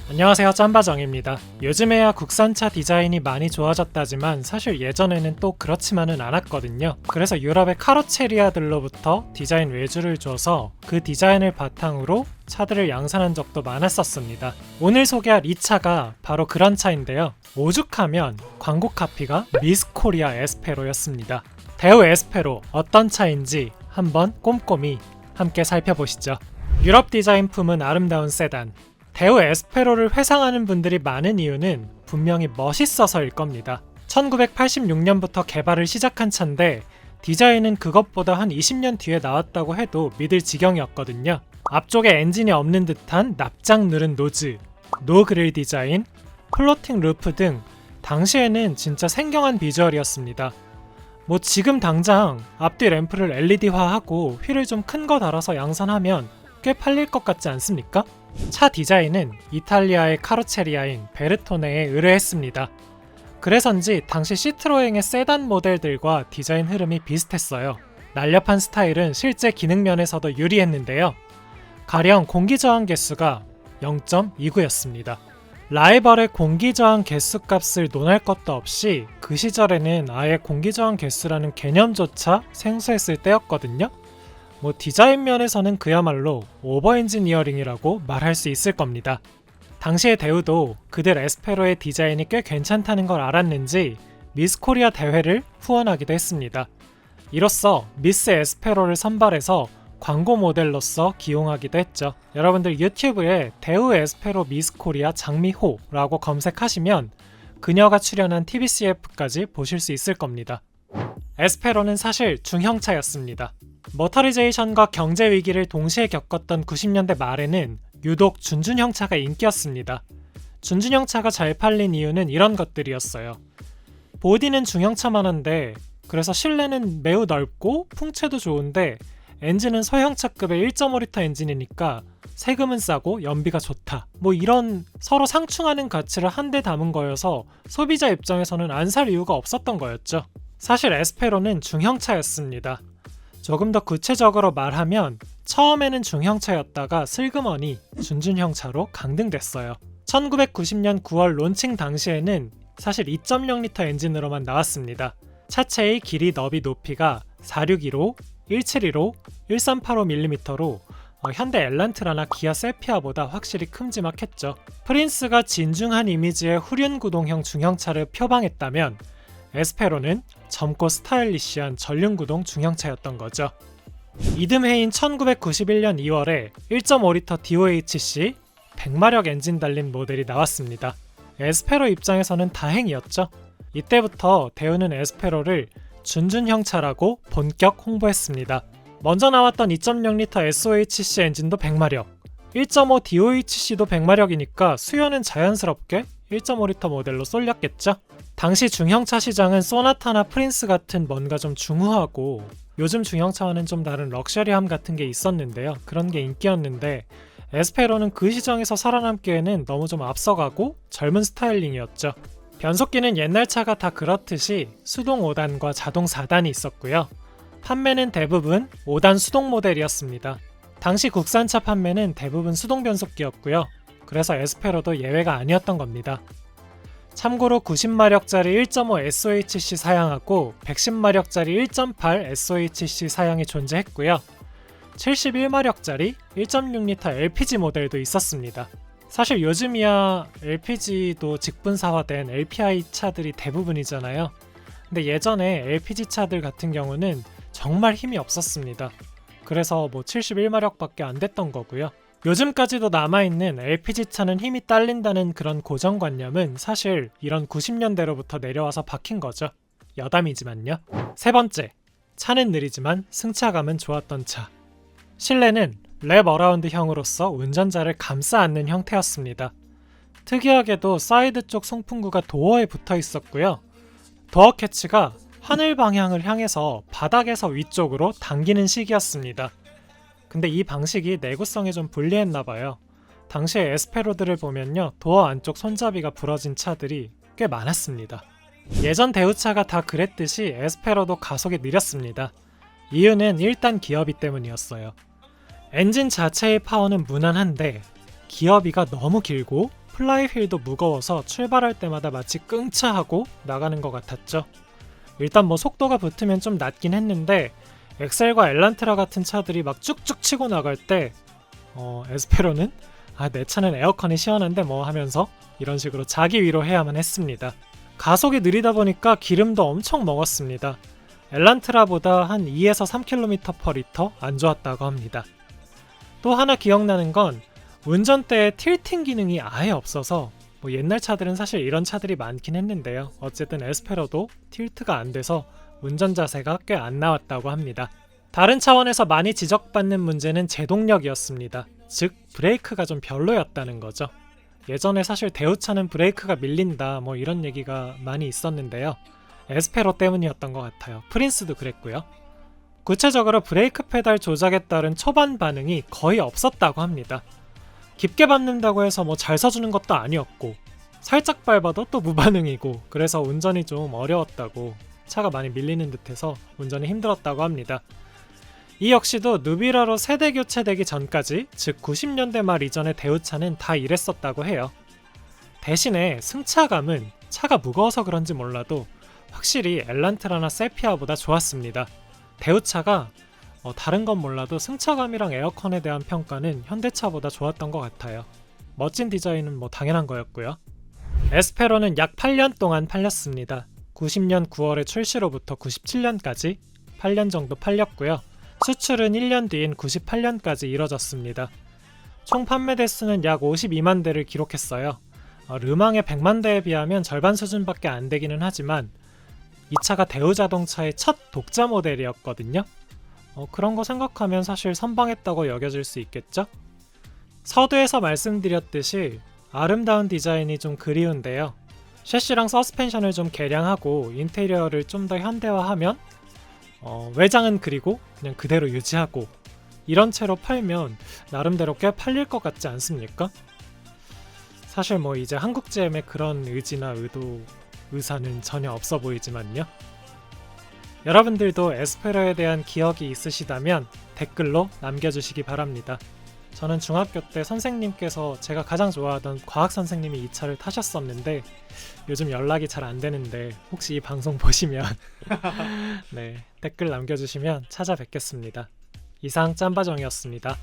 안녕하세요, 짬바정입니다. 요즘에야 국산차 디자인이 많이 좋아졌다지만 사실 예전에는 또 그렇지만은 않았거든요. 그래서 유럽의 카로체리아들로부터 디자인 외주를 줘서 그 디자인을 바탕으로 차들을 양산한 적도 많았었습니다. 오늘 소개할 이 차가 바로 그런 차인데요. 오죽하면 광고 카피가 미스코리아 에스페로였습니다. 대우 에스페로 어떤 차인지 한번 꼼꼼히 함께 살펴보시죠. 유럽 디자인품은 아름다운 세단, 대우 에스페로를 회상하는 분들이 많은 이유는 분명히 멋있어서일 겁니다. 1986년부터 개발을 시작한 차인데 디자인은 그것보다 한 20년 뒤에 나왔다고 해도 믿을 지경이었거든요. 앞쪽에 엔진이 없는 듯한 납작 누른 노즈, 노 그릴 디자인, 플로팅 루프 등 당시에는 진짜 생경한 비주얼이었습니다. 뭐 지금 당장 앞뒤 램프를 LED화하고 휠을 좀 큰 거 달아서 양산하면 꽤 팔릴 것 같지 않습니까? 차 디자인은 이탈리아의 카로체리아인 베르토네에 의뢰했습니다. 그래서인지 당시 시트로엥의 세단 모델들과 디자인 흐름이 비슷했어요. 날렵한 스타일은 실제 기능 면에서도 유리했는데요. 가령 공기저항 개수가 0.29였습니다. 라이벌의 공기저항 개수 값을 논할 것도 없이 그 시절에는 아예 공기저항 개수라는 개념조차 생소했을 때였거든요. 뭐 디자인 면에서는 그야말로 오버엔지니어링이라고 말할 수 있을 겁니다. 당시의 대우도 그들 에스페로의 디자인이 꽤 괜찮다는 걸 알았는지 미스 코리아 대회를 후원하기도 했습니다. 이로써 미스 에스페로를 선발해서 광고 모델로서 기용하기도 했죠. 여러분들 유튜브에 대우 에스페로 미스 코리아 장미호라고 검색하시면 그녀가 출연한 TBCF까지 보실 수 있을 겁니다. 에스페로는 사실 중형차였습니다. 모터리제이션과 경제 위기를 동시에 겪었던 90년대 말에는 유독 준준형차가 인기였습니다. 준준형차가 잘 팔린 이유는 이런 것들이었어요. 보디는 중형차만 한데 그래서 실내는 매우 넓고 풍채도 좋은데 엔진은 소형차급의 1.5L 엔진이니까 세금은 싸고 연비가 좋다. 뭐 이런 서로 상충하는 가치를 한데 담은 거여서 소비자 입장에서는 안 살 이유가 없었던 거였죠. 사실 에스페로는 중형차였습니다. 조금 더 구체적으로 말하면 처음에는 중형차였다가 슬그머니 준준형차로 강등됐어요. 1990년 9월 론칭 당시에는 사실 2.0L 엔진으로만 나왔습니다. 차체의 길이, 너비, 높이가 461호, 172호, 1385mm로 현대 엘란트라나 기아 세피아보다 확실히 큼지막했죠. 프린스가 진중한 이미지의 후륜구동형 중형차를 표방했다면 에스페로는 젊고 스타일리시한 전륜구동 중형차였던 거죠. 이듬해인 1991년 2월에 1.5L DOHC 100마력 엔진 달린 모델이 나왔습니다. 에스페로 입장에서는 다행이었죠. 이때부터 대우는 에스페로를 준준형차라고 본격 홍보했습니다. 먼저 나왔던 2.0L SOHC 엔진도 100마력, 1.5 DOHC도 100마력이니까 수요는 자연스럽게 1.5L 모델로 쏠렸겠죠. 당시 중형차 시장은 소나타나 프린스 같은 뭔가 좀 중후하고 요즘 중형차와는 좀 다른 럭셔리함 같은 게 있었는데요. 그런 게 인기였는데 에스페로는 그 시장에서 살아남기에는 너무 좀 앞서가고 젊은 스타일링이었죠. 변속기는 옛날 차가 다 그렇듯이 수동 5단과 자동 4단이 있었고요. 판매는 대부분 5단 수동 모델이었습니다. 당시 국산차 판매는 대부분 수동 변속기였고요. 그래서 에스페로도 예외가 아니었던 겁니다. 참고로 90마력짜리 1.5 SOHC 사양하고 110마력짜리 1.8 SOHC 사양이 존재했고요. 71마력짜리 1.6L LPG 모델도 있었습니다. 사실 요즘이야 LPG도 직분사화된 LPI 차들이 대부분이잖아요. 근데 예전에 LPG 차들 같은 경우는 정말 힘이 없었습니다. 그래서 뭐 71마력밖에 안 됐던 거고요. 요즘까지도 남아있는 LPG차는 힘이 딸린다는 그런 고정관념은 사실 이런 90년대로부터 내려와서 박힌 거죠. 여담이지만요. 세 번째, 차는 느리지만 승차감은 좋았던 차. 실내는 랩 어라운드형으로서 운전자를 감싸 안는 형태였습니다. 특이하게도 사이드 쪽 송풍구가 도어에 붙어 있었고요. 도어 캐치가 하늘 방향을 향해서 바닥에서 위쪽으로 당기는 식이었습니다. 근데 이 방식이 내구성에 좀 불리했나봐요. 당시에 에스페로들을 보면요, 도어 안쪽 손잡이가 부러진 차들이 꽤 많았습니다. 예전 대우차가 다 그랬듯이 에스페로도 가속이 느렸습니다. 이유는 일단 기어비 때문이었어요. 엔진 자체의 파워는 무난한데 기어비가 너무 길고 플라이휠도 무거워서 출발할 때마다 마치 끙차하고 나가는 것 같았죠. 일단 뭐 속도가 붙으면 좀 낮긴 했는데 엑셀과 엘란트라 같은 차들이 막 쭉쭉 치고 나갈 때 에스페로는 내 차는 에어컨이 시원한데 뭐 하면서 이런 식으로 자기 위로해야만 했습니다. 가속이 느리다 보니까 기름도 엄청 먹었습니다. 엘란트라보다 한 2에서 3km/L 안 좋았다고 합니다. 또 하나 기억나는 건 운전대에 틸팅 기능이 아예 없어서 뭐 옛날 차들은 사실 이런 차들이 많긴 했는데요. 어쨌든 에스페로도 틸트가 안 돼서 운전 자세가 꽤 안 나왔다고 합니다. 다른 차원에서 많이 지적받는 문제는 제동력이었습니다. 즉 브레이크가 좀 별로였다는 거죠. 예전에 사실 대우차는 브레이크가 밀린다 뭐 이런 얘기가 많이 있었는데요. 에스페로 때문이었던 것 같아요. 프린스도 그랬고요. 구체적으로 브레이크 페달 조작에 따른 초반 반응이 거의 없었다고 합니다. 깊게 밟는다고 해서 뭐 잘 서주는 것도 아니었고 살짝 밟아도 또 무반응이고 그래서 운전이 좀 어려웠다고, 차가 많이 밀리는 듯해서 운전이 힘들었다고 합니다. 이 역시도 누비라로 세대 교체되기 전까지, 즉 90년대 말 이전의 대우차는 다 이랬었다고 해요. 대신에 승차감은 차가 무거워서 그런지 몰라도 확실히 엘란트라나 세피아보다 좋았습니다. 대우차가 다른 건 몰라도 승차감이랑 에어컨에 대한 평가는 현대차보다 좋았던 것 같아요. 멋진 디자인은 뭐 당연한 거였고요. 에스페로는 약 8년 동안 팔렸습니다. 90년 9월에 출시로부터 97년까지 8년 정도 팔렸고요. 수출은 1년 뒤인 98년까지 이뤄졌습니다. 총 판매 대수는 약 52만 대를 기록했어요. 르망의 100만 대에 비하면 절반 수준밖에 안 되기는 하지만 이 차가 대우 자동차의 첫 독자 모델이었거든요. 그런 거 생각하면 사실 선방했다고 여겨질 수 있겠죠? 서두에서 말씀드렸듯이 아름다운 디자인이 좀 그리운데요. 셰시랑 서스펜션을 좀 개량하고 인테리어를 좀 더 현대화하면 외장은 그리고 그냥 그대로 유지하고 이런 채로 팔면 나름대로 꽤 팔릴 것 같지 않습니까? 사실 뭐 이제 한국 GM의 그런 의지나 의사는 전혀 없어 보이지만요. 여러분들도 에스페로에 대한 기억이 있으시다면 댓글로 남겨주시기 바랍니다. 저는 중학교 때 선생님께서 제가 가장 좋아하던 과학 선생님이 이 차를 타셨었는데 요즘 연락이 잘 안 되는데 혹시 이 방송 보시면 네, 댓글 남겨주시면 찾아뵙겠습니다. 이상 짬바정이었습니다.